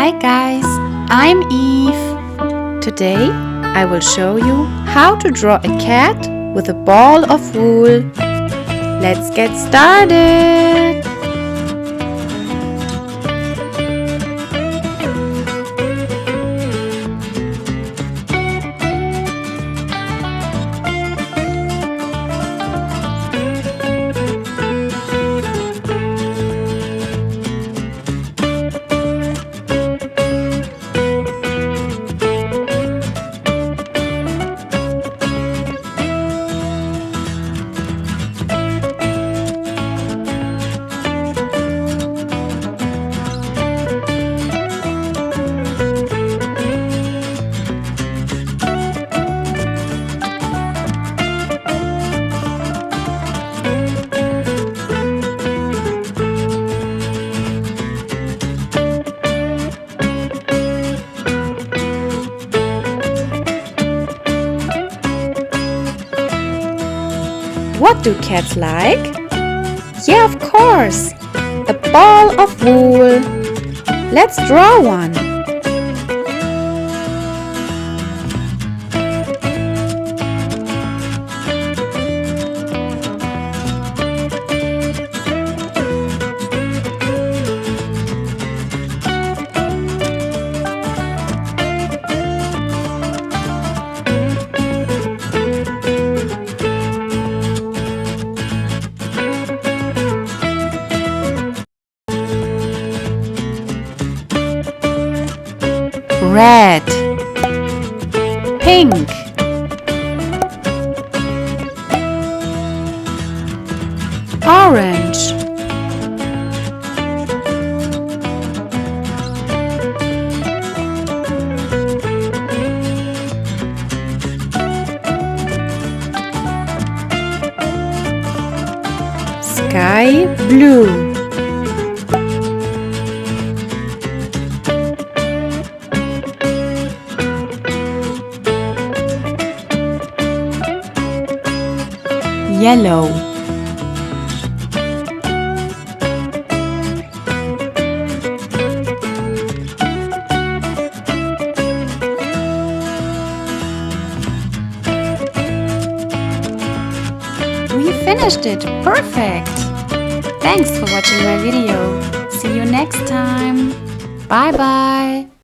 Hi guys, I'm Eve. Today I will show you how to draw a cat with a ball of wool. Let's get started! What do cats like? Yeah, of course! A ball of wool. Let's draw one. Red, pink, orange, sky blue, yellow, we finished it! Perfect! Thanks for watching my video. See you next time. Bye bye!